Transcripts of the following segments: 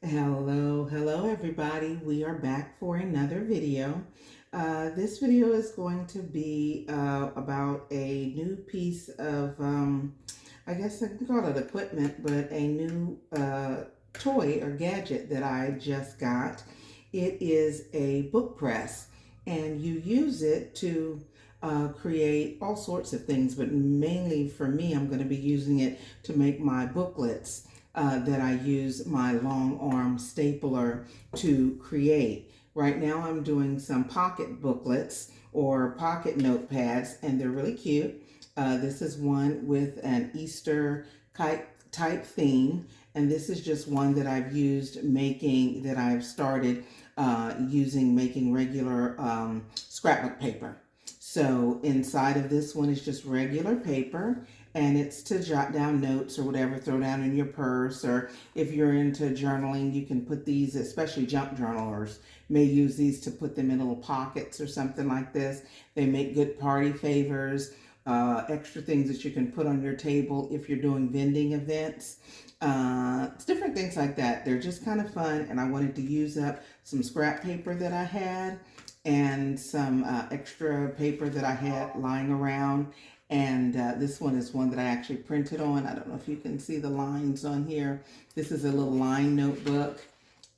Hello everybody. We are back for another video. This video is going to be about a new piece of, I guess I can call it equipment, but a new toy or gadget that I just got. It is a book press, and you use it to create all sorts of things, but mainly for me, I'm going to be using it to make my booklets that I use my long arm stapler to create. Right now I'm doing some pocket booklets or pocket notepads, and they're really cute. This is one with an Easter type theme, and this is just one that I've used making, that I've started using making regular scrapbook paper. So inside of this one is just regular paper, and it's to jot down notes or whatever, throw down in your purse, or if you're into journaling, you can put these, especially junk journalers may use these to put them in little pockets or something like this. They make good party favors, extra things that you can put on your table if you're doing vending events. It's different things like that. They're just kind of fun, and I wanted to use up some scrap paper that I had and some extra paper that I had lying around. And this one is one that I actually printed on. I don't know if you can see the lines on here. This is a little line notebook.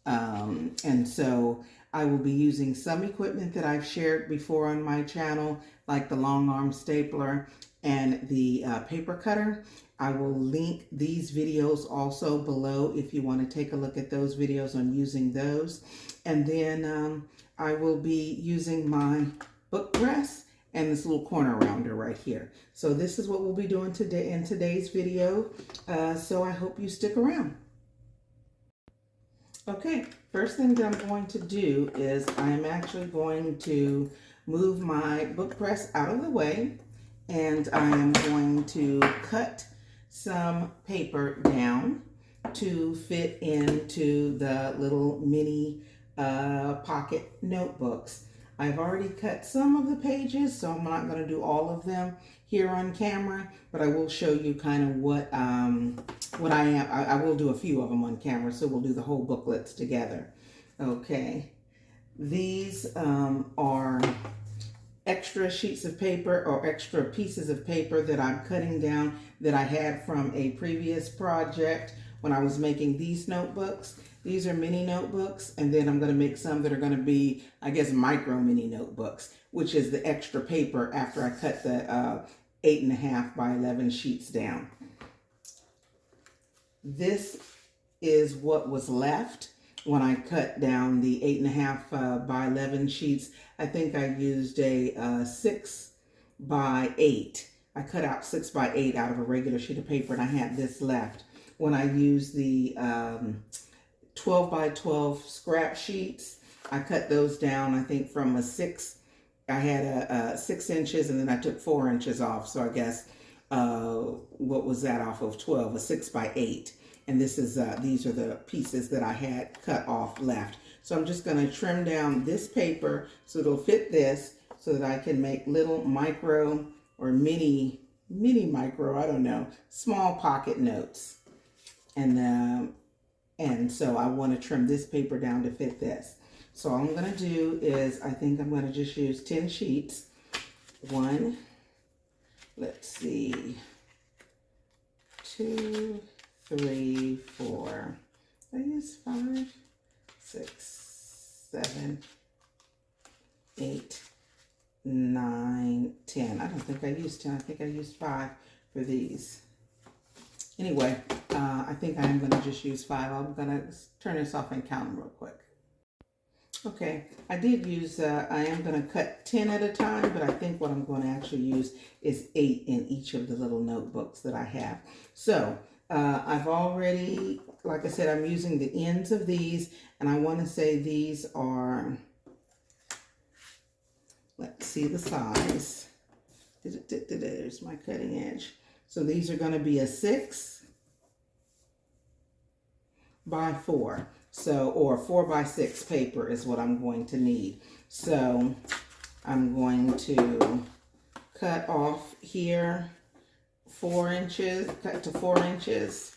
And so I will be using some equipment that I've shared before on my channel, like the long arm stapler and the paper cutter. I will link these videos also below if you want to take a look at those videos on using those. And then I will be using my book press and this little corner rounder right here. So this is what we'll be doing today in today's video. So I hope you stick around. Okay, first thing that I'm going to do is I'm actually going to move my book press out of the way, and I am going to cut some paper down to fit into the little mini pocket notebooks. I've already cut some of the pages, so I'm not going to do all of them here on camera, but I will show you kind of what I am. I will do a few of them on camera, so we'll do the whole booklets together. Okay, these are extra sheets of paper or extra pieces of paper that I'm cutting down that I had from a previous project when I was making these notebooks. These are mini notebooks, and then I'm going to make some that are going to be, I guess, micro mini notebooks, which is the extra paper after I cut the 8.5 by 11 sheets down. This is what was left when I cut down the 8.5 by 11 sheets. I think I used a 6 by 8. I cut out 6 by 8 out of a regular sheet of paper, and I had this left. When I used the 12 by 12 scrap sheets, I cut those down, I think from a 6. I had a 6 inches, and then I took 4 inches off. So I guess, what was that off of 12? A 6 by 8. And this is, these are the pieces that I had cut off left. So I'm just going to trim down this paper so it'll fit this, so that I can make little micro or mini micro, I don't know, small pocket notes. And so I want to trim this paper down to fit this. So all I'm going to do is, I think I'm going to just use 10 sheets. 1, let's see, 2, 3, 4, I use 5, 6, 7, 8, 9, 10. I don't think I used 10. I think I used 5 for these. Anyway, I think I am going to just use 5. I'm going to turn this off and count them real quick. Okay, I did use, I am going to cut 10 at a time, but I think what I'm going to actually use is 8 in each of the little notebooks that I have. So, I've already, like I said, I'm using the ends of these, and I want to say these are, let's see the size. There's my cutting edge. So these are going to be a 6 by 4. So, or 4 by 6 paper is what I'm going to need. So I'm going to cut off here 4 inches, cut to 4 inches.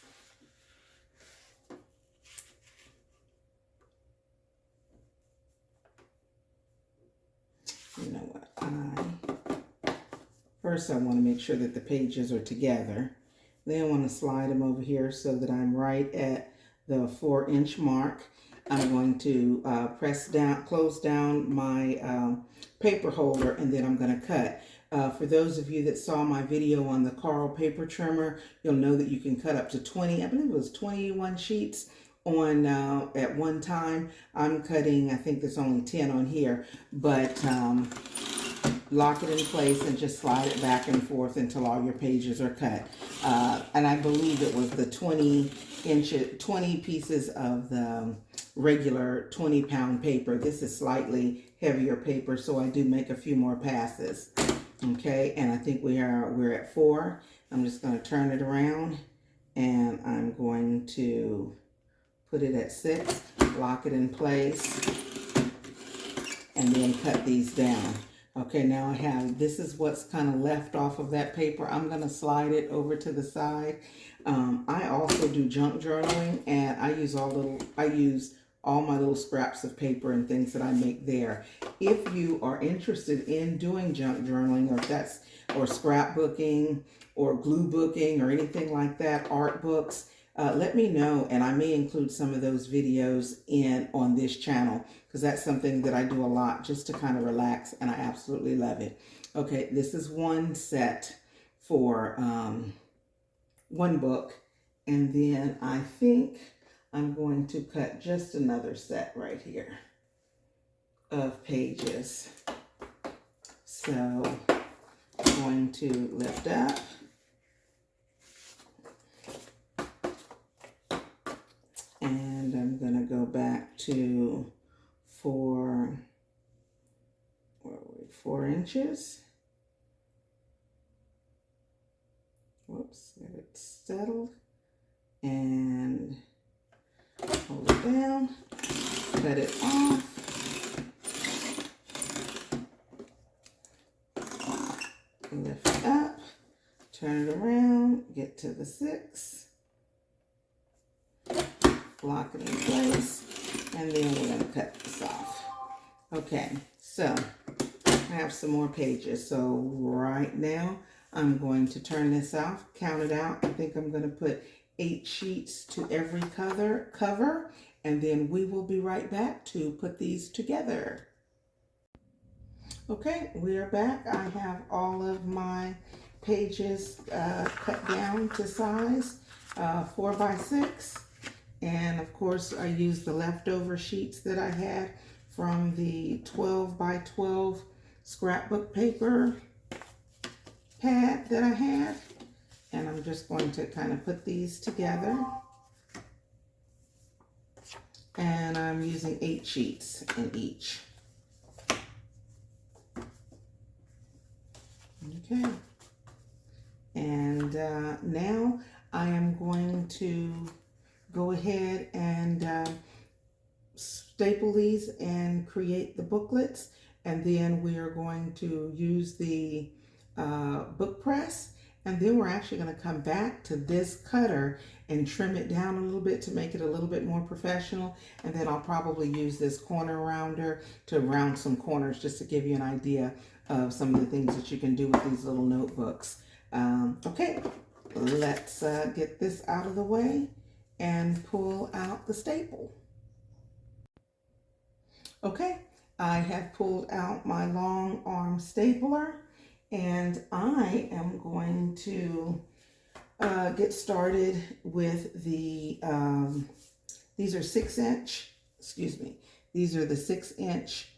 First I want to make sure that the pages are together. Then I want to slide them over here so that I'm right at the 4-inch mark. I'm going to close down my paper holder, and then I'm going to cut. For those of you that saw my video on the Carl paper trimmer, you'll know that you can cut up to 20, I believe it was 21 sheets on at one time. I'm cutting, I think there's only 10 on here, but lock it in place and just slide it back and forth until all your pages are cut. And I believe it was the 20 pieces of the regular 20-pound paper. This is slightly heavier paper, so I do make a few more passes. Okay, and I think we're at 4. I'm just going to turn it around, and I'm going to put it at 6, lock it in place, and then cut these down. Okay, now I have, this is what's kind of left off of that paper. I'm going to slide it over to the side. I also do junk journaling, and I use all my little scraps of paper and things that I make there. If you are interested in doing junk journaling, or scrapbooking or glue booking or anything like that, art books, let me know, and I may include some of those videos on this channel, because that's something that I do a lot just to kind of relax, and I absolutely love it. Okay, this is one set for one book, and then I think I'm going to cut just another set right here of pages. So I'm going to lift up. And I'm going to go back to 4 inches. Whoops, get it settled. And hold it down, cut it off, lift up, turn it around, get to the 6. Lock it in place, and then we're going to cut this off. Okay, so I have some more pages. So right now I'm going to turn this off, count it out. I think I'm going to put 8 sheets to every cover, and then we will be right back to put these together. Okay, we are back. I have all of my pages cut down to size 4 by 6. And of course, I used the leftover sheets that I had from the 12 by 12 scrapbook paper pad that I had. And I'm just going to kind of put these together. And I'm using 8 sheets in each. Okay. And now I am going to go ahead and staple these and create the booklets, and then we are going to use the book press, and then we're actually going to come back to this cutter and trim it down a little bit to make it a little bit more professional, and then I'll probably use this corner rounder to round some corners just to give you an idea of some of the things that you can do with these little notebooks. Okay, let's get this out of the way and pull out the staple. Okay, I have pulled out my long arm stapler, and I am going to get started with the, these are 6-inch, these are the 6-inch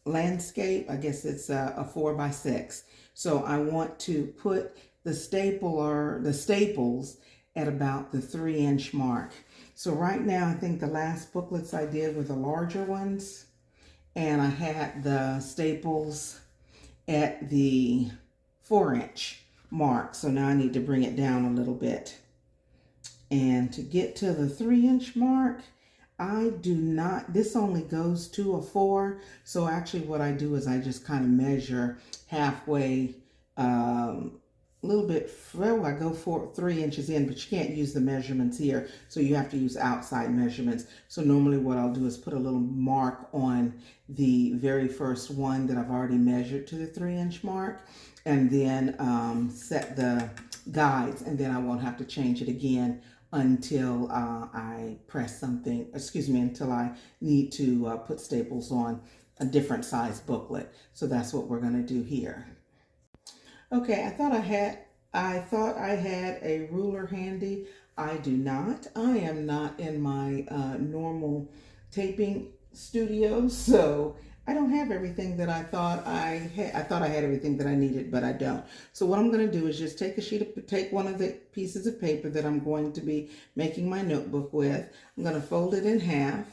landscape. I guess it's a 4 by 6. So I want to put the staples at about the 3-inch mark. So right now, I think the last booklets I did were the larger ones, and I had the staples at the 4-inch mark. So now I need to bring it down a little bit. And to get to the 3-inch mark, I do not, this only goes to a 4. So actually what I do is I just kind of measure halfway a little bit, well, I go 3 inches in, but you can't use the measurements here, so you have to use outside measurements. So normally what I'll do is put a little mark on the very first one that I've already measured to the 3-inch mark, and then set the guides, and then I won't have to change it again until I press something, excuse me, until I need to put staples on a different size booklet. So that's what we're going to do here. Okay, I thought I had a ruler handy. I do not. I am not in my normal taping studio, so I don't have everything that I thought I had. I thought I had everything that I needed, but I don't. So what I'm going to do is just take one of the pieces of paper that I'm going to be making my notebook with. I'm going to fold it in half,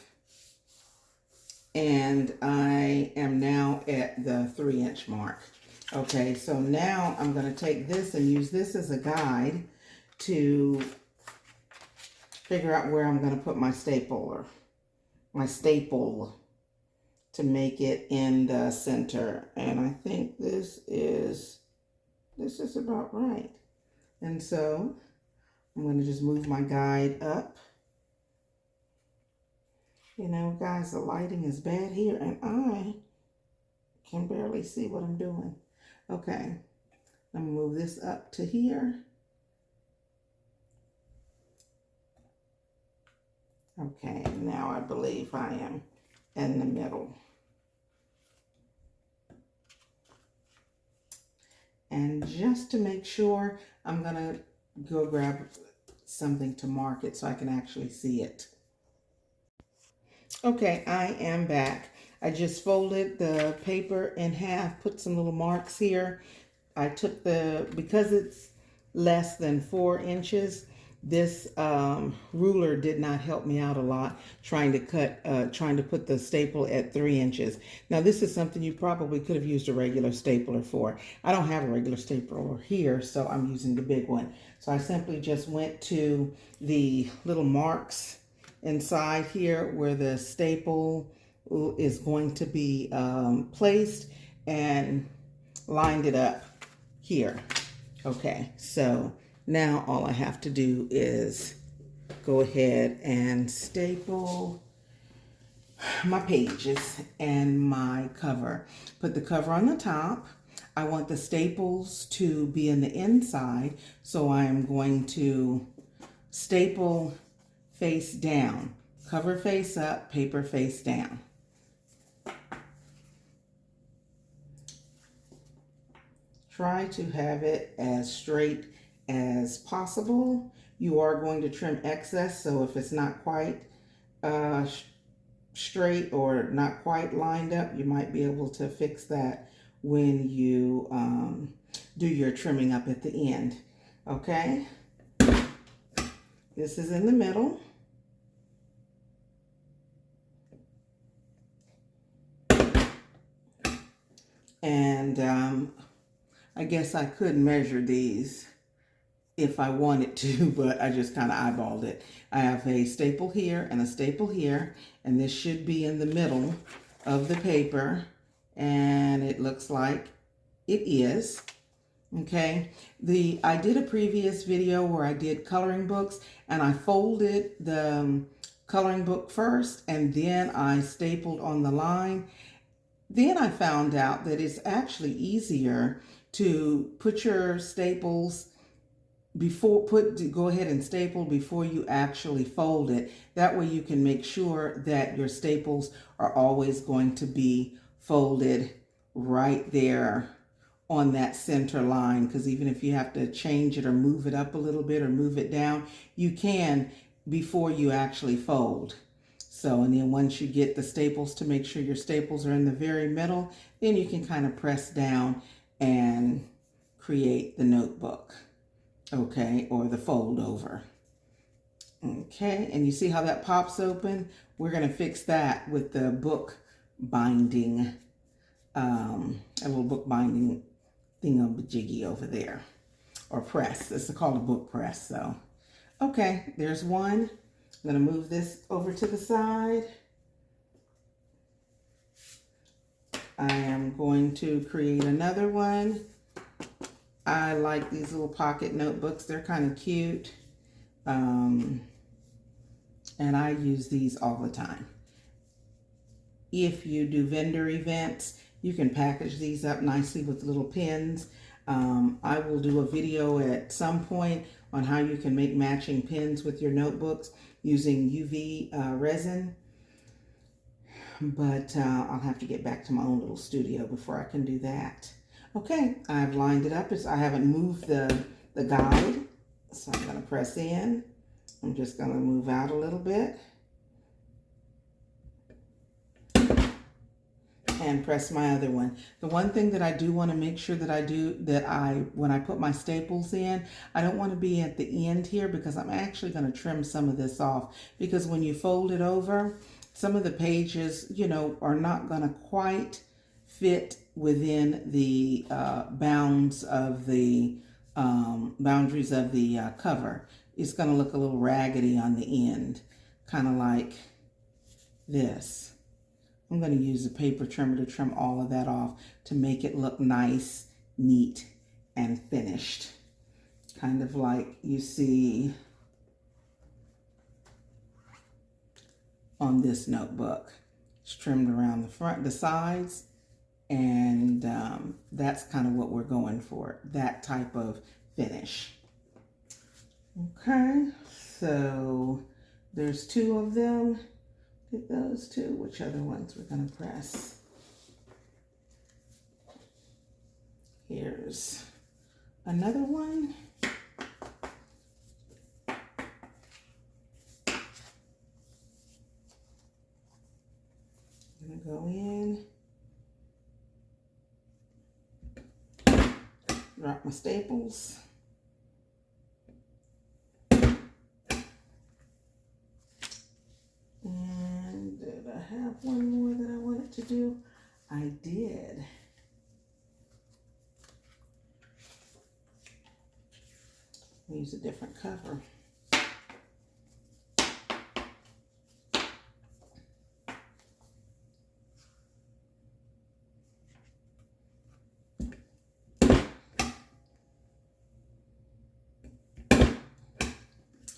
and I am now at the 3-inch mark. Okay, so now I'm going to take this and use this as a guide to figure out where I'm going to put my staple to make it in the center. And I think this is about right. And so I'm going to just move my guide up. You know, guys, the lighting is bad here and I can barely see what I'm doing. Okay, I'm gonna move this up to here. Okay, now I believe I am in the middle. And just to make sure, I'm gonna go grab something to mark it so I can actually see it. Okay, I am back. I just folded the paper in half, put some little marks here. I took because it's less than 4 inches, this ruler did not help me out a lot trying to put the staple at 3 inches. Now this is something you probably could have used a regular stapler for. I don't have a regular stapler here, so I'm using the big one. So I simply just went to the little marks inside here where the staple is going to be placed and lined it up here. Okay, so now all I have to do is go ahead and staple my pages and my cover. Put the cover on the top. I want the staples to be in the inside, so I am going to staple face down. Cover face up, paper face down. Try to have it as straight as possible. You are going to trim excess, so if it's not quite straight or not quite lined up, you might be able to fix that when you do your trimming up at the end. Okay, this is in the middle. And I guess I could measure these if I wanted to, but I just kind of eyeballed it. I have a staple here and a staple here, and this should be in the middle of the paper, and it looks like it is. Okay, I did a previous video where I did coloring books, and I folded the coloring book first, and then I stapled on the line. Then I found out that it's actually easier to put your staples go ahead and staple before you actually fold it. That way you can make sure that your staples are always going to be folded right there on that center line, because even if you have to change it or move it up a little bit or move it down, you can before you actually fold. So, and then once you get the staples, to make sure your staples are in the very middle, then you can kind of press down and create the notebook, okay, or the fold over. Okay, and you see how that pops open? We're going to fix that with the book binding, a little book binding thingamajiggy over there, or press. This is called a book press. So, okay, there's one. I'm going to move this over to the side. I am going to create another one. I like these little pocket notebooks. They're kind of cute. And I use these all the time. If you do vendor events, you can package these up nicely with little pins. I will do a video at some point on how you can make matching pins with your notebooks using UV resin. But I'll have to get back to my own little studio before I can do that. Okay, I've lined it up. I haven't moved the guide, so I'm going to press in. I'm just going to move out a little bit and press my other one. The one thing that I do want to make sure that I do, when I put my staples in, I don't want to be at the end here because I'm actually going to trim some of this off, because when you fold it over, some of the pages, you know, are not going to quite fit within the bounds of the boundaries of the cover. It's going to look a little raggedy on the end, kind of like this. I'm going to use a paper trimmer to trim all of that off to make it look nice, neat, and finished. Kind of like you see on this notebook. It's trimmed around the front, the sides, and that's kind of what we're going for, that type of finish. Okay, so there's two of them. Get those two. Which other ones we're going to press? Here's another one. I'm going to go in, drop my staples. And did I have one more that I wanted to do? I did. Use a different cover.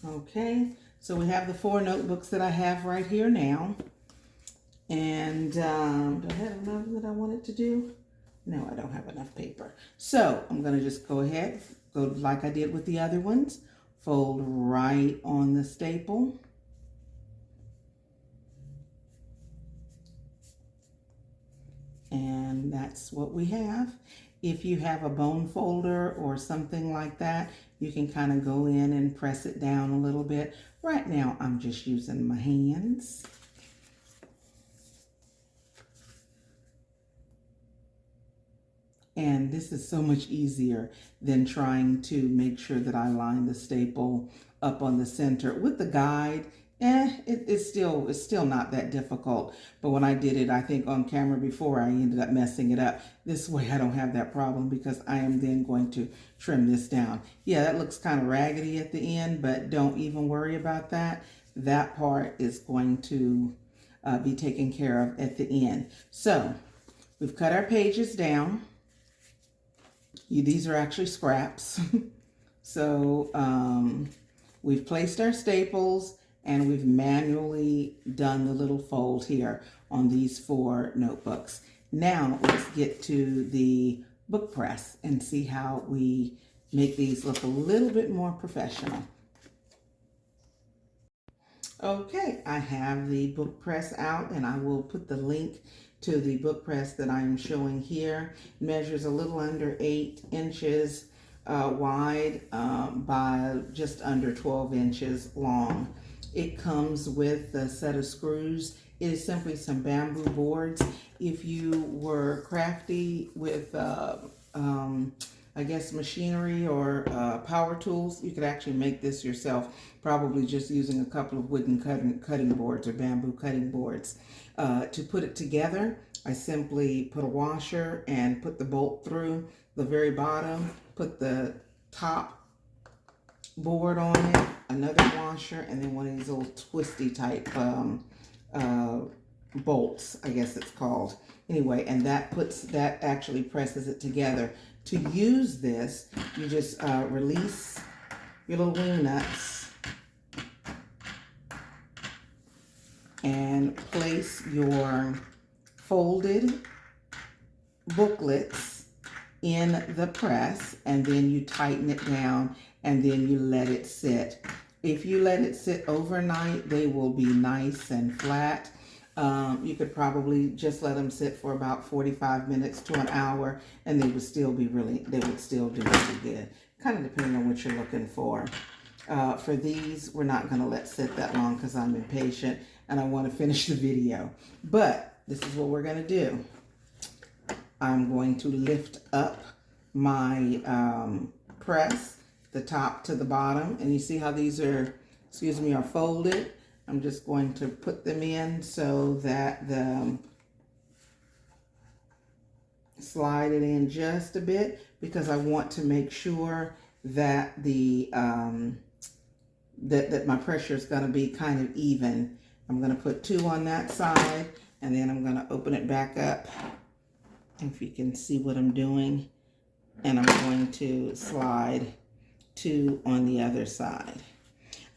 Okay, so we have the 4 notebooks that I have right here now. And do I have another that I wanted to do? No, I don't have enough paper. So I'm going to just go ahead, go like I did with the other ones. Fold right on the staple. And that's what we have. If you have a bone folder or something like that, you can kind of go in and press it down a little bit. Right now, I'm just using my hands. And this is so much easier than trying to make sure that I line the staple up on the center. With the guide, it's still not that difficult. But when I did it, I think on camera before, I ended up messing it up. This way I don't have that problem because I am then going to trim this down. Yeah, that looks kind of raggedy at the end, but don't even worry about that. That part is going to be taken care of at the end. So we've cut our pages down. These are actually scraps. So we've placed our staples and we've manually done the little fold here on these 4 notebooks. Now let's get to the book press and see how we make these look a little bit more professional. Okay, I have the book press out and I will put the link to the book press that I'm showing here. It measures a little under 8 inches wide by just under 12 inches long. It comes with a set of screws. It is simply some bamboo boards. If you were crafty with I guess machinery or power tools, you could actually make this yourself, probably just using a couple of wooden cutting boards or bamboo cutting boards. To put it together, I simply put a washer and put the bolt through the very bottom, put the top board on it, another washer, and then one of these little twisty type bolts, I guess it's called. Anyway, and that actually presses it together To use this, you just release your little wing nuts and place your folded booklets in the press, and then you tighten it down, and then you let it sit. If you let it sit overnight, they will be nice and flat. You could probably just let them sit for about 45 minutes to an hour, and they would still do really good. Kind of depending on what you're looking for. For these, we're not going to let sit that long because I'm impatient and I want to finish the video. But this is what we're going to do. I'm going to lift up my press, the top to the bottom, and you see how these are, are folded. I'm just going to put them in so that slide it in just a bit, because I want to make sure that the that my pressure is going to be kind of even. I'm going to put 2 on that side, and then I'm going to open it back up, if you can see what I'm doing, and I'm going to slide 2 on the other side.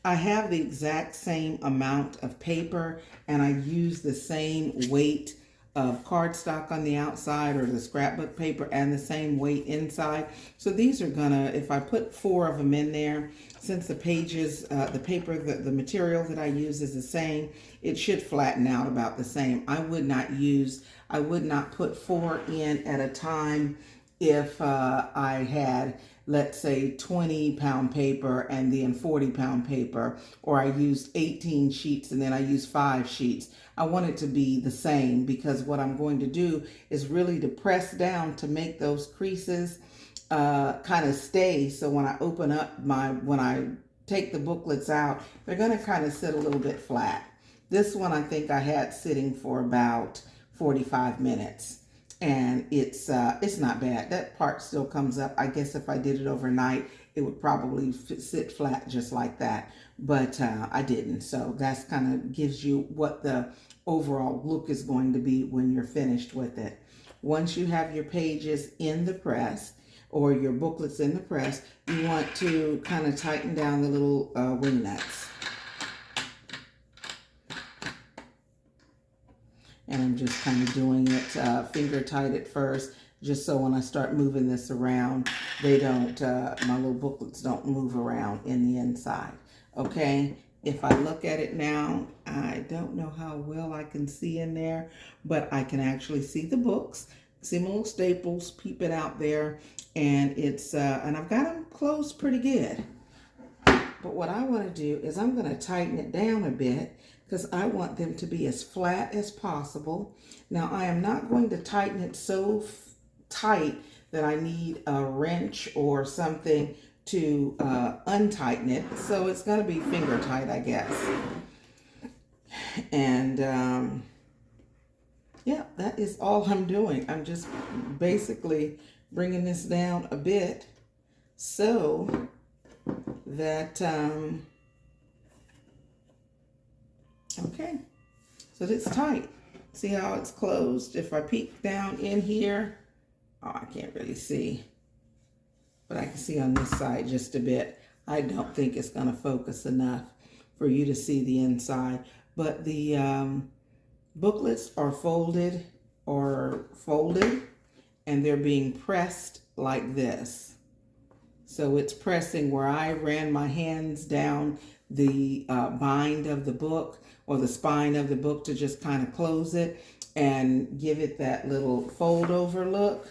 I have the exact same amount of paper, and I use the same weight of cardstock on the outside, or the scrapbook paper, and the same weight inside. So these are gonna, if I put 4 of them in there, since the pages, the paper, the material that I use is the same, it should flatten out about the same. I would not put 4 in at a time if I had, let's say, 20-pound paper and then 40-pound paper, or I used 18 sheets and then I used 5 sheets. I want it to be the same, because what I'm going to do is really to press down to make those creases kind of stay. So when I open up when I take the booklets out, they're going to kind of sit a little bit flat. This one I think I had sitting for about 45 minutes. And it's not bad. That part still comes up. I guess if I did it overnight, it would probably sit flat just like that. But I didn't. So that's kind of gives you what the overall look is going to be when you're finished with it. Once you have your pages in the press, or your booklets in the press, you want to kind of tighten down the little wing nuts. And I'm just kind of doing it finger tight at first, just so when I start moving this around, they don't, my little booklets don't move around in the inside. Okay, if I look at it now, I don't know how well I can see in there, but I can actually see the books, see my little staples peeping out there, and it's, and I've got them closed pretty good. But what I want to do is I'm going to tighten it down a bit, because I want them to be as flat as possible. Now, I am not going to tighten it so tight that I need a wrench or something to untighten it. So it's going to be finger tight, I guess. And yeah, that is all I'm doing. I'm just basically bringing this down a bit so that okay, so it's tight. See how it's closed? If I peek down in here, oh, I can't really see, but I can see on this side just a bit. I don't think it's going to focus enough for you to see the inside, but the booklets are folded, and they're being pressed like this. So it's pressing where I ran my hands down the bind of the book, or the spine of the book, to just kind of close it and give it that little fold over look.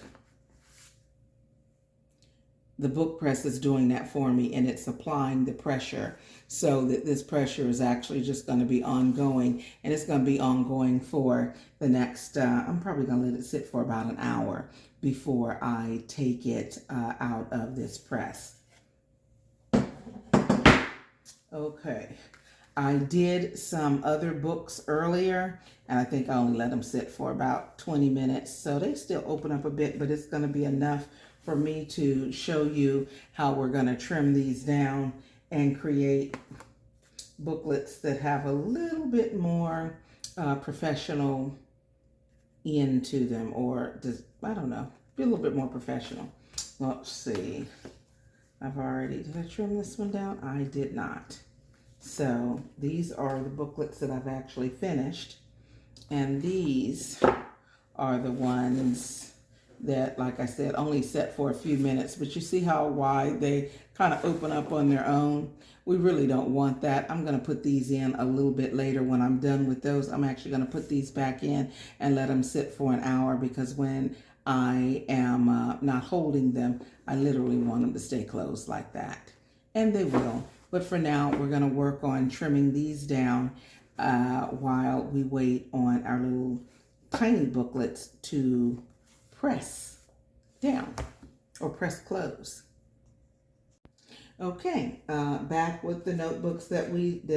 The book press is doing that for me, and it's applying the pressure, so that this pressure is actually just going to be ongoing, and it's going to be ongoing for the next, I'm probably going to let it sit for about an hour before I take it out of this press. Okay. I did some other books earlier, and I think I only let them sit for about 20 minutes. So they still open up a bit, but it's going to be enough for me to show you how we're going to trim these down and create booklets that have a little bit more professional into them, or just, I don't know, be a little bit more professional. Let's see. Did I trim this one down? I did not. So these are the booklets that I've actually finished. And these are the ones that, like I said, only set for a few minutes. But you see how wide they kind of open up on their own? We really don't want that. I'm going to put these in a little bit later when I'm done with those. I'm actually going to put these back in and let them sit for an hour, because when I am not holding them, I literally want them to stay closed like that. And they will. But for now, we're going to work on trimming these down while we wait on our little tiny booklets to press down or press close. Okay, back with the notebooks that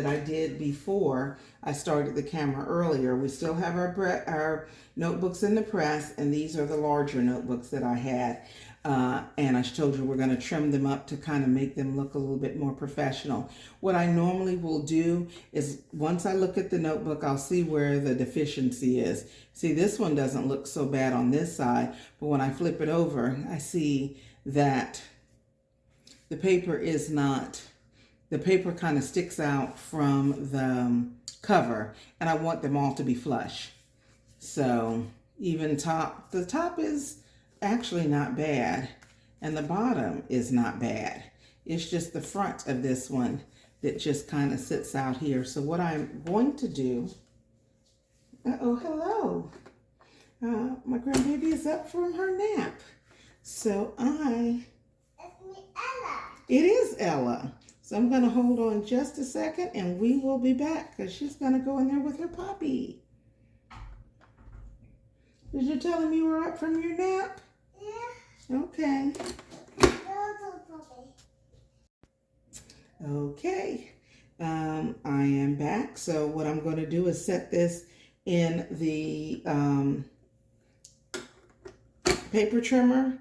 I did before I started the camera earlier. We still have our notebooks in the press, and these are the larger notebooks that I had. And I told you we're going to trim them up to kind of make them look a little bit more professional. What I normally will do is, once I look at the notebook, I'll see where the deficiency is. See, this one doesn't look so bad on this side, but when I flip it over, I see that the paper kind of sticks out from the cover, and I want them all to be flush. So even the top is actually not bad, and the bottom is not bad. It's just the front of this one that just kind of sits out here. So what I'm going to do, hello. My grandbaby is up from her nap. So It is Ella. So I'm going to hold on just a second, and we will be back, because she's going to go in there with her puppy. Did you tell him you were up from your nap? Yeah. Okay. Okay. I am back. So what I'm going to do is set this in the paper trimmer.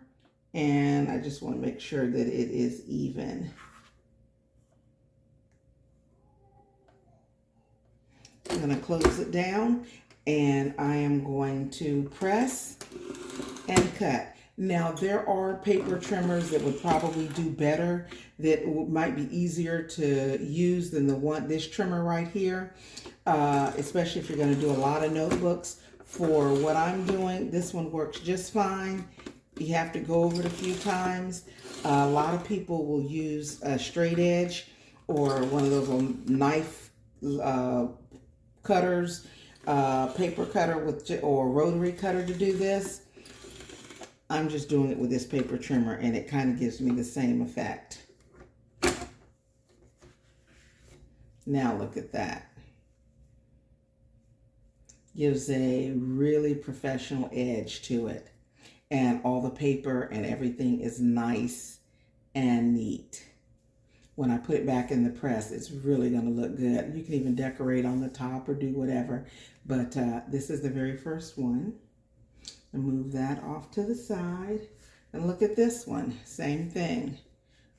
And I just want to make sure that it is even. I'm going to close it down, and I am going to press and cut. Now, there are paper trimmers that would probably do better, that might be easier to use than this trimmer right here, especially if you're going to do a lot of notebooks. For what I'm doing, this one works just fine. You have to go over it a few times. A lot of people will use a straight edge or one of those little knife cutters, paper cutter or rotary cutter to do this. I'm just doing it with this paper trimmer, and it kind of gives me the same effect. Now look at that. Gives a really professional edge to it. And all the paper and everything is nice and neat. When I put it back in the press, it's really going to look good. You can even decorate on the top or do whatever. But this is the very first one. And move that off to the side. And look at this one. Same thing.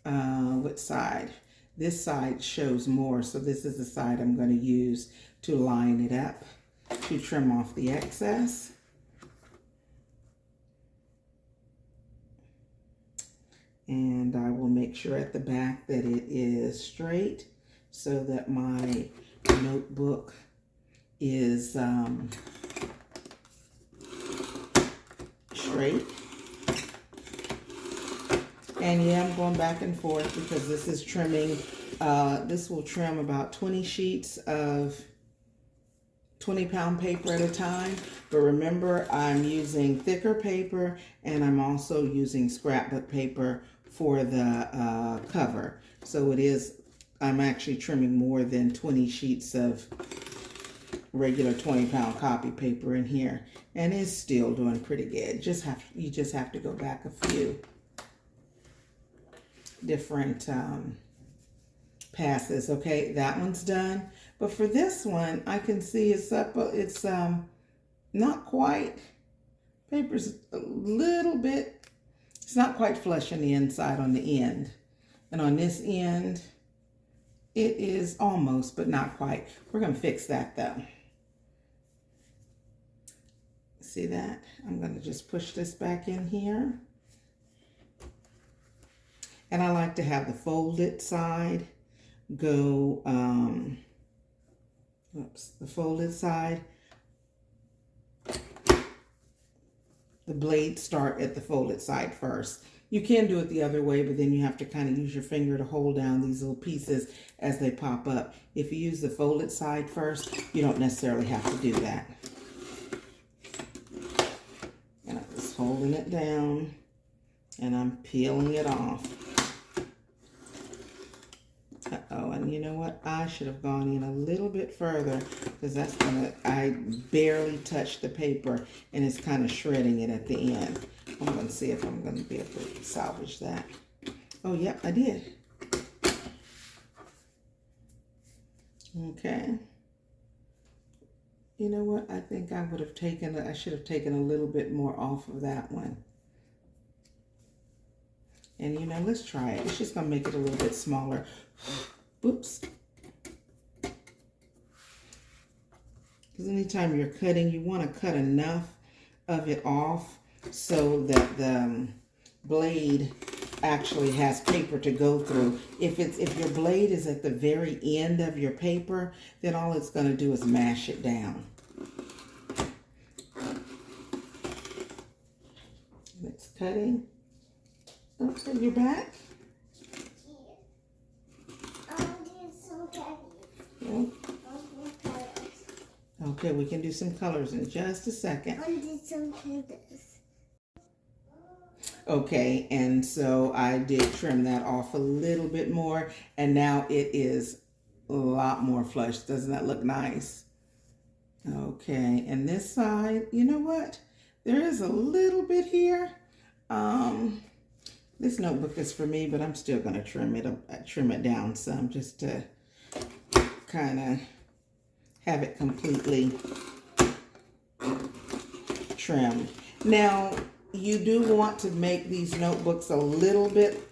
What side? This side shows more. So this is the side I'm going to use to line it up, to trim off the excess. And I will make sure at the back that it is straight, so that my notebook is straight. And yeah, I'm going back and forth because this is trimming. This will trim about 20 sheets of 20-pound paper at a time. But remember, I'm using thicker paper, and I'm also using scrapbook paper for the cover. So I'm actually trimming more than 20 sheets of regular 20-pound copy paper in here, and it's still doing pretty good. You just have to go back a few different passes. Okay, that one's done. But for this one, I can see it's up. It's not quite. Paper's a little bit. It's not quite flush on the inside on the end. And on this end, it is almost, but not quite. We're going to fix that though. See that? I'm going to just push this back in here. And I like to have the folded side go, the folded side, the blades start at the folded side first. You can do it the other way, but then you have to kind of use your finger to hold down these little pieces as they pop up. If you use the folded side first, you don't necessarily have to do that. And I'm just holding it down and I'm peeling it off. Uh-oh, and you know what? I should have gone in a little bit further because I barely touched the paper and it's kind of shredding it at the end. I'm going to see if I'm going to be able to salvage that. Oh, yep, I did. Okay. You know what? I think I should have taken a little bit more off of that one. And you know, let's try it. It's just going to make it a little bit smaller. Oops. Because anytime you're cutting, you want to cut enough of it off so that the blade actually has paper to go through. If your blade is at the very end of your paper, then all it's going to do is mash it down. It's cutting. Okay, you're back. Yeah. Okay, we can do some colors in just a second. I'll do some colors. Okay, and so I did trim that off a little bit more, and now it is a lot more flush. Doesn't that look nice? Okay, and this side, you know what? There is a little bit here. This notebook is for me, but I'm still going to trim it down some just to kind of have it completely trimmed. Now, you do want to make these notebooks a little bit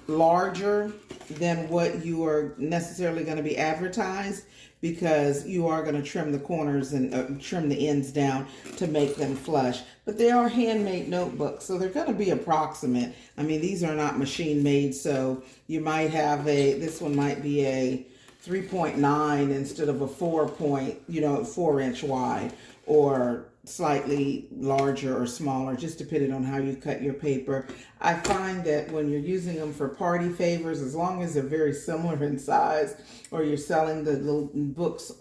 larger than what you are necessarily going to be advertised, because you are going to trim the corners and trim the ends down to make them flush. But they are handmade notebooks, so they're going to be approximate. I mean, these are not machine made, so you might have this one might be a 3.9 instead of a 4-inch wide, or slightly larger or smaller, just depending on how you cut your paper. I find that when you're using them for party favors, as long as they're very similar in size, or you're selling the little books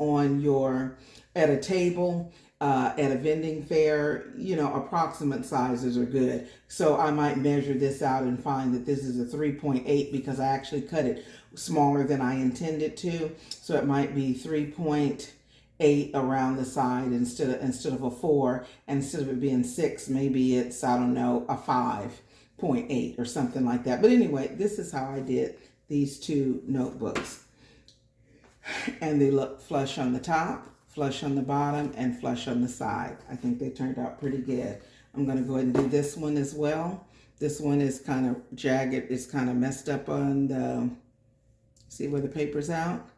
at a table, at a vending fair, approximate sizes are good. So I might measure this out and find that this is a 3.8 because I actually cut it smaller than I intended to. So it might be 3.8 around the side instead of a 4. And instead of it being 6, maybe it's, I don't know, a 5.8 or something like that. But anyway, this is how I did these two notebooks. And they look flush on the top, flush on the bottom, and flush on the side. I think they turned out pretty good. I'm going to go ahead and do this one as well. This one is kind of jagged. It's kind of messed up on the, see where the paper's out?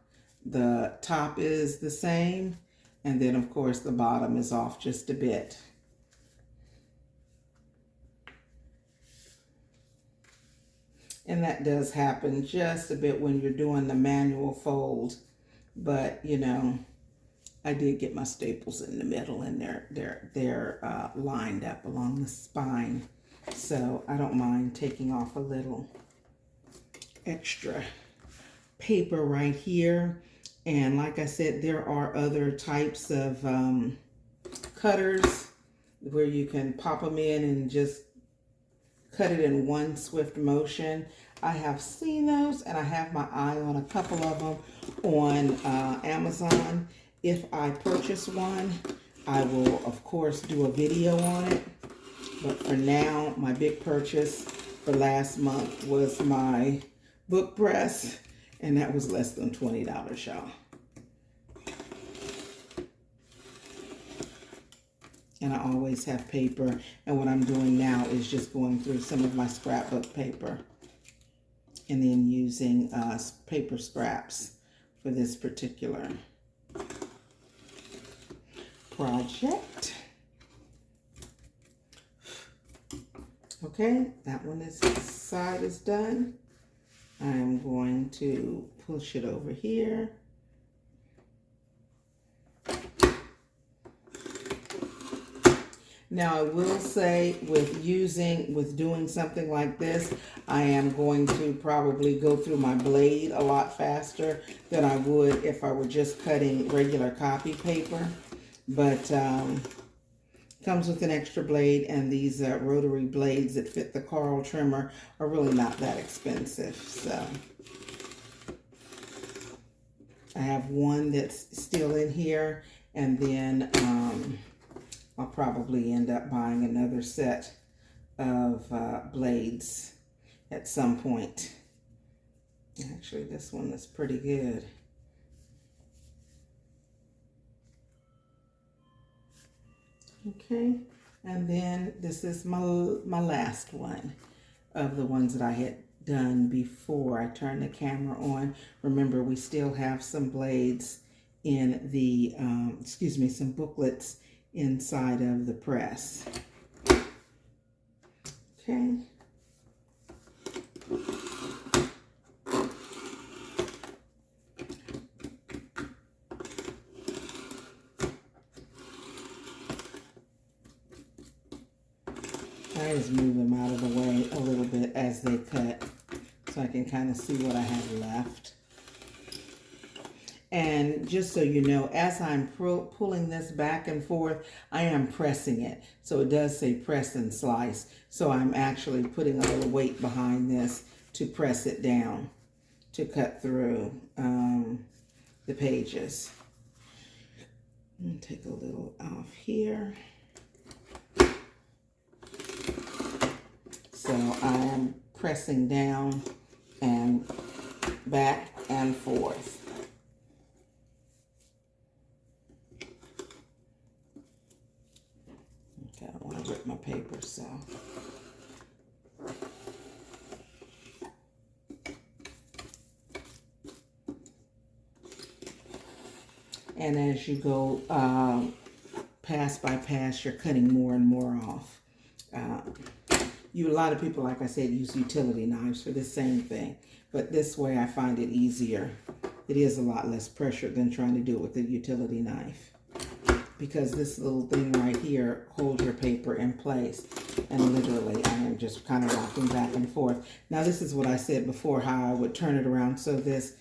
The top is the same. And then, of course, the bottom is off just a bit. And that does happen just a bit when you're doing the manual fold. But, I did get my staples in the middle, and they're lined up along the spine. So I don't mind taking off a little extra paper right here. And like I said, there are other types of cutters where you can pop them in and just cut it in one swift motion. I have seen those, and I have my eye on a couple of them on Amazon. If I purchase one, I will, of course, do a video on it. But for now, my big purchase for last month was my book press, and that was less than $20, y'all. And I always have paper, and what I'm doing now is just going through some of my scrapbook paper and then using paper scraps for this particular project. Okay, that one is side is done. I'm going to push it over here. Now I will say with doing something like this, I am going to probably go through my blade a lot faster than I would if I were just cutting regular copy paper. But comes with an extra blade, and these rotary blades that fit the coral trimmer are really not that expensive. So I have one that's still in here, and then I'll probably end up buying another set of blades at some point. Actually, this one is pretty good. Okay, and then this is my last one of the ones that I had done before I turned the camera on. Remember, we still have some blades in the, some booklets inside of the press. Okay. I just move them out of the way a little bit as they cut so I can kind of see what I have left. And just so you know, as I'm pulling this back and forth, I am pressing it. So it does say press and slice. So I'm actually putting a little weight behind this to press it down to cut through the pages. I'm going to take a little off here. So I am pressing down and back and forth. Okay, I don't want to rip my paper, so. And as you go pass by pass, you're cutting more and more off. A lot of people, like I said, use utility knives for the same thing. But this way I find it easier. It is a lot less pressure than trying to do it with a utility knife. Because this little thing right here holds your paper in place. And literally, I am just kind of rocking back and forth. Now, this is what I said before, how I would turn it around. So this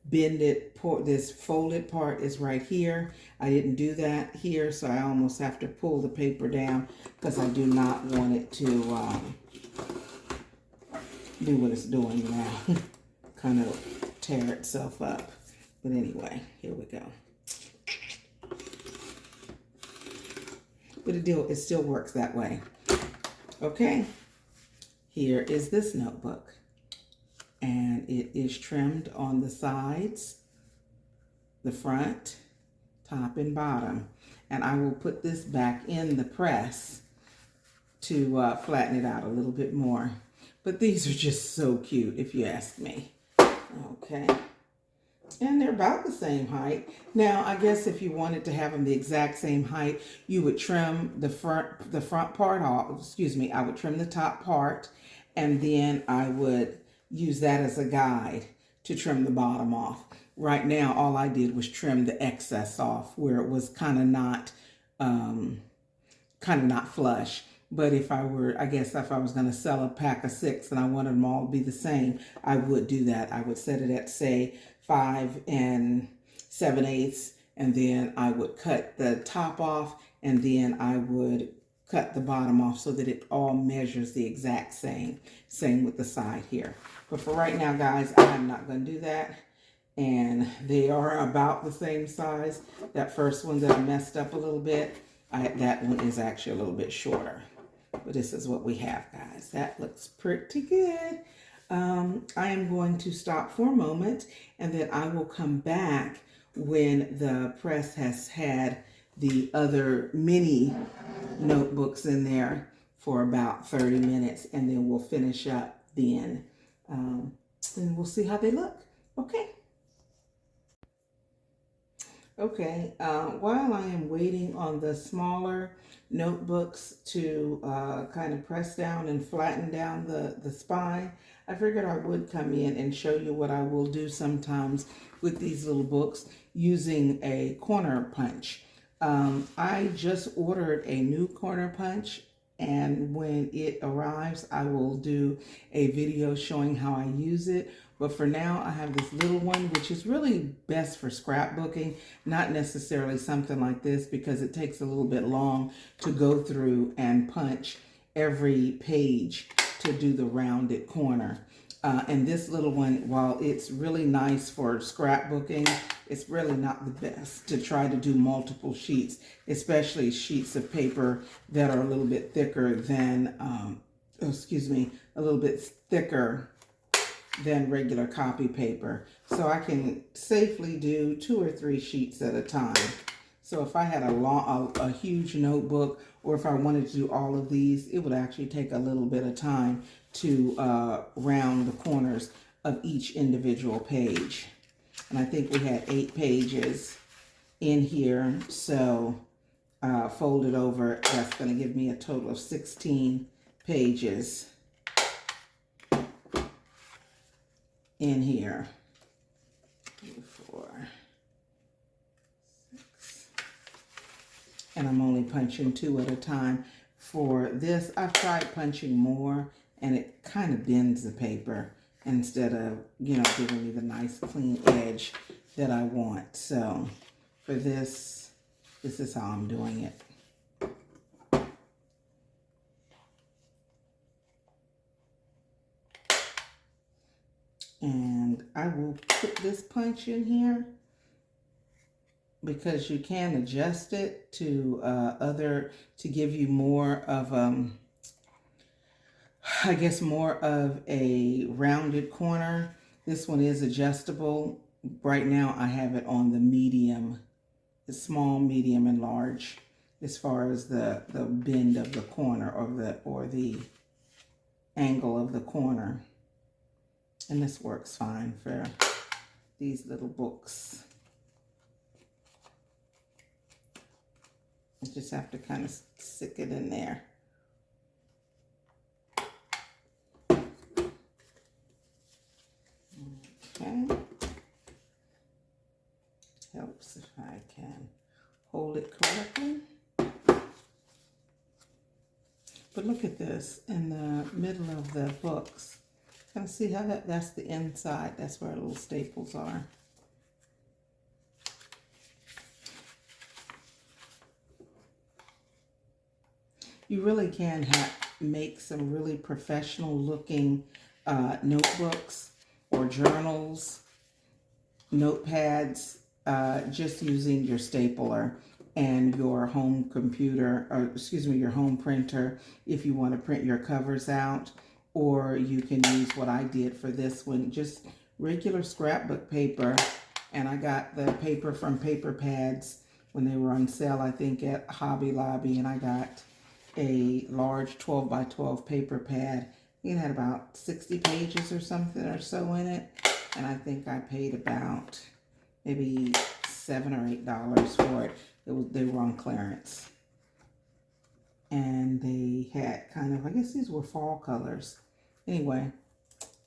this folded part is right here. I didn't do that here, so I almost have to pull the paper down because I do not want it to do what it's doing now. Kind of tear itself up. But anyway, here we go. But it still works that way. Okay, here is this notebook. And it is trimmed on the sides, the front, top, and bottom. And I will put this back in the press to flatten it out a little bit more. But these are just so cute, if you ask me. Okay. And they're about the same height. Now, I guess if you wanted to have them the exact same height, you would trim the front part off. I would trim the top part, and then I would use that as a guide to trim the bottom off. Right now, all I did was trim the excess off where it was kind of not flush. But if I was going to sell a pack of 6 and I wanted them all to be the same, I would do that. I would set it at, say, 5 7/8, and then I would cut the top off, and then I would cut the bottom off so that it all measures the exact same. Same with the side here. But for right now, guys, I'm not going to do that. And they are about the same size. That first one that I messed up a little bit, that one is actually a little bit shorter. But this is what we have, guys. That looks pretty good. I am going to stop for a moment, and then I will come back when the press has had the other mini notebooks in there for about 30 minutes, and then we'll finish up then. And we'll see how they look. Okay. Okay, while I am waiting on the smaller notebooks to kind of press down and flatten down the spine, I figured I would come in and show you what I will do sometimes with these little books using a corner punch. I just ordered a new corner punch, and when it arrives, I will do a video showing how I use it. But for now, I have this little one, which is really best for scrapbooking, not necessarily something like this because it takes a little bit long to go through and punch every page to do the rounded corner. And this little one, while it's really nice for scrapbooking, it's really not the best to try to do multiple sheets, especially sheets of paper that are a little bit thicker than, a little bit thicker than regular copy paper. So I can safely do 2 or 3 sheets at a time. So if I had a huge notebook, or if I wanted to do all of these, it would actually take a little bit of time to round the corners of each individual page. And I think we had 8 pages in here, so folded over, that's going to give me a total of 16 pages in here. 3, 4, 6. And I'm only punching 2 at a time. For this, I've tried punching more, and it kind of bends the paper instead of, giving me the nice clean edge that I want. So for this is how I'm doing it. And I will put this punch in here because you can adjust it to to give you more of I guess more of a rounded corner. This one is adjustable. Right now I have it on the medium, the small, medium, and large, as far as the bend of the corner or the angle of the corner. And this works fine for these little books. I just have to kind of stick it in there. Okay. Helps if I can hold it correctly. But look at this in the middle of the books. Kind of see how that's the inside. That's where little staples are. You really can make some really professional looking notebooks or journals, notepads, just using your stapler and your home computer, or your home printer if you want to print your covers out. Or you can use what I did for this one, just regular scrapbook paper. And I got the paper from Paper Pads when they were on sale, I think at Hobby Lobby. And I got a large 12 by 12 paper pad. It had about 60 pages or something or so in it. And I think I paid about maybe $7 or $8 for it. They were on clearance. And they had kind of, I guess these were fall colors. Anyway,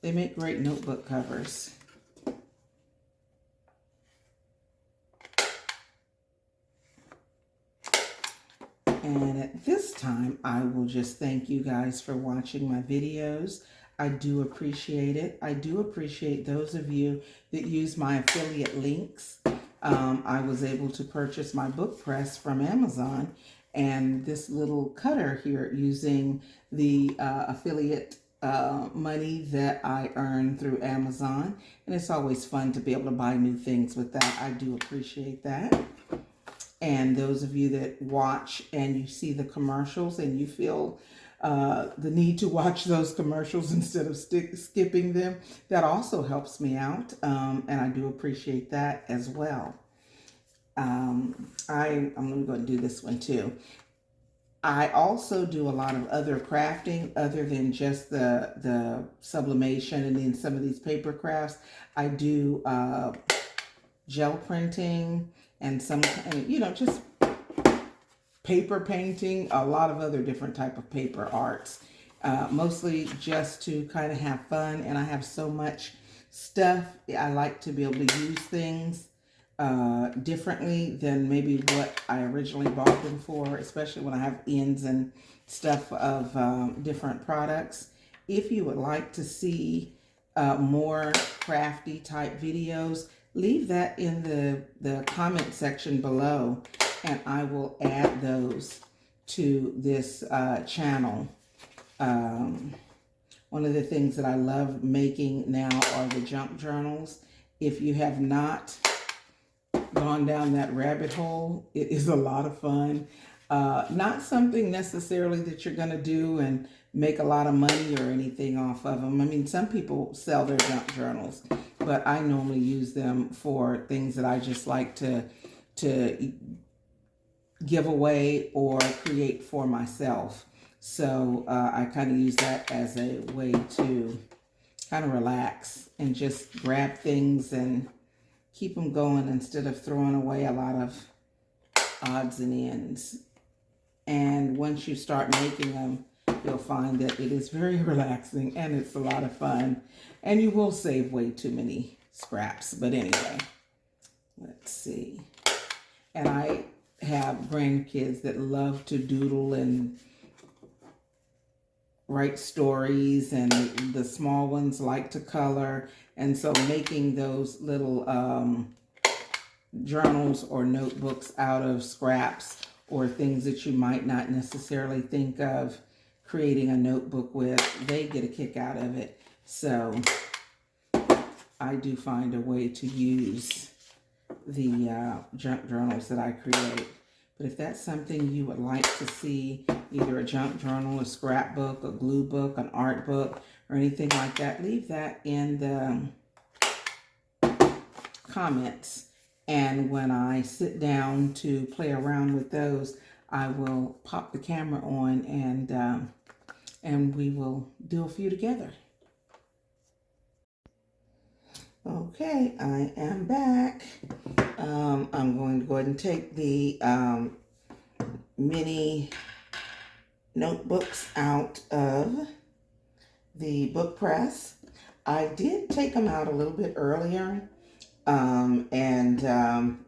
they make great notebook covers. And at this time, I will just thank you guys for watching my videos. I do appreciate it. I do appreciate those of you that use my affiliate links. I was able to purchase my book press from Amazon, and this little cutter here using the affiliate money that I earn through Amazon. And it's always fun to be able to buy new things with that. I do appreciate that. And those of you that watch and you see the commercials and you feel the need to watch those commercials instead of skipping them, that also helps me out. And I do appreciate that as well. I'm going to go and do this one too. I also do a lot of other crafting other than just the sublimation and then some of these paper crafts. I do gel printing and some, you know, just paper painting, a lot of other different type of paper arts. Mostly just to kind of have fun, and I have so much stuff. I like to be able to use things differently than maybe what I originally bought them for, especially when I have ends and stuff of different products. If you would like to see more crafty type videos, leave that in the comment section below, and I will add those to this channel. One of the things that I love making now are the junk journals. If you have not gone down that rabbit hole, it is a lot of fun. Not something necessarily that you're going to do and make a lot of money or anything off of them. I mean, some people sell their junk journals, but I normally use them for things that I just like to give away or create for myself. So I kind of use that as a way to kind of relax and just grab things and keep them going instead of throwing away a lot of odds and ends. And once you start making them, you'll find that it is very relaxing and it's a lot of fun. And you will save way too many scraps. But anyway, let's see. And I have grandkids that love to doodle and write stories, and the small ones like to color. And so making those little journals or notebooks out of scraps or things that you might not necessarily think of creating a notebook with, they get a kick out of it. So I do find a way to use the junk journals that I create. But if that's something you would like to see, either a junk journal, a scrapbook, a glue book, an art book, or anything like that, leave that in the comments. And when I sit down to play around with those, I will pop the camera on and we will do a few together. Okay, I am back. I'm going to go ahead and take the mini notebooks out of the book press. I did take them out a little bit earlier,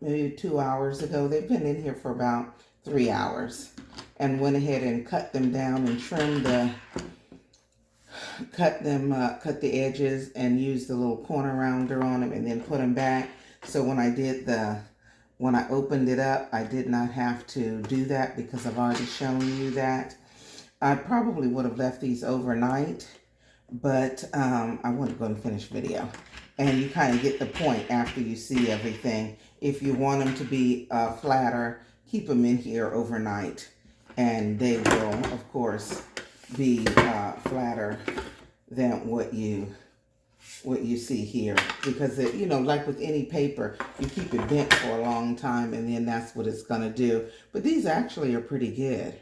maybe 2 hours ago. They've been in here for about 3 hours, and went ahead and cut them down and trimmed cut the edges and used the little corner rounder on them, and then put them back. So when I opened it up, I did not have to do that because I've already shown you that. I probably would have left these overnight, but I want to go and finish video. And you kind of get the point after you see everything. If you want them to be flatter, keep them in here overnight, and they will, of course, be flatter than what you see here, because it, you know, like with any paper, you keep it bent for a long time and then that's what it's gonna do. But these actually are pretty good.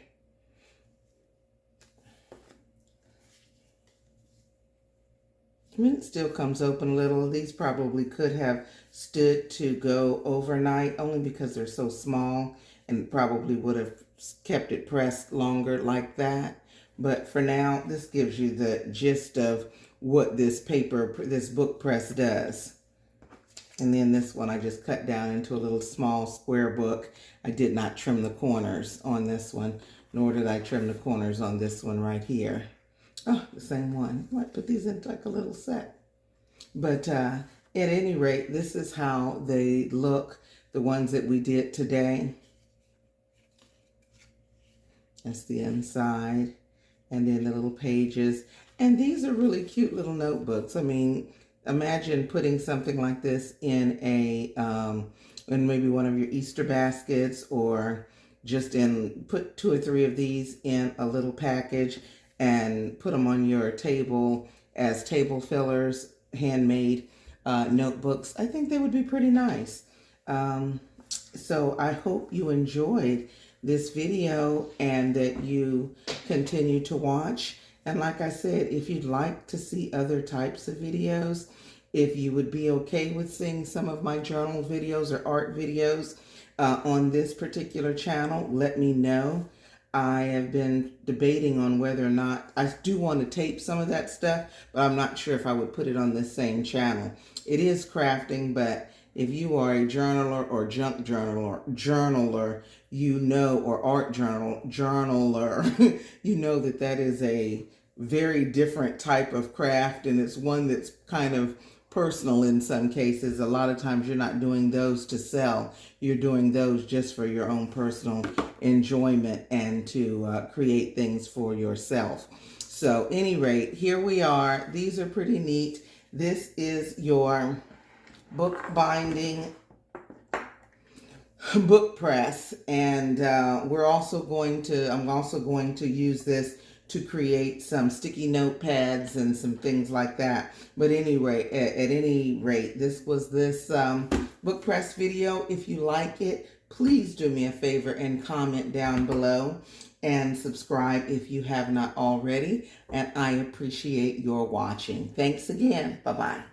I mean, it still comes open a little. These probably could have stood to go overnight only because they're so small, and probably would have kept it pressed longer like that. But for now, this gives you the gist of what this book press does. And then this one I just cut down into a little small square book. I did not trim the corners on this one, nor did I trim the corners on this one right here. Oh, the same one. I might put these in like a little set. But at any rate, this is how they look, the ones that we did today. That's the inside. And then the little pages. And these are really cute little notebooks. I mean, imagine putting something like this in in maybe one of your Easter baskets, or just put 2 or 3 of these in a little package and put them on your table as table fillers, handmade notebooks. I think they would be pretty nice. So I hope you enjoyed this video and that you continue to watch. And like I said, if you'd like to see other types of videos, if you would be okay with seeing some of my journal videos or art videos, on this particular channel, let me know. I have been debating on whether or not I do want to tape some of that stuff, but I'm not sure if I would put it on this same channel. It is crafting, but if you are a journaler or junk journaler, you know, or art journaler, you know that that is a very different type of craft, and it's one that's kind of personal in some cases. A lot of times you're not doing those to sell. You're doing those just for your own personal enjoyment and to create things for yourself. So any rate, here we are. These are pretty neat. This is your book binding book press, and I'm also going to use this to create some sticky notepads and some things like that. But anyway, at any rate, this was this book press video. If you like it, please do me a favor and comment down below and subscribe if you have not already. And I appreciate your watching. Thanks again. Bye-bye.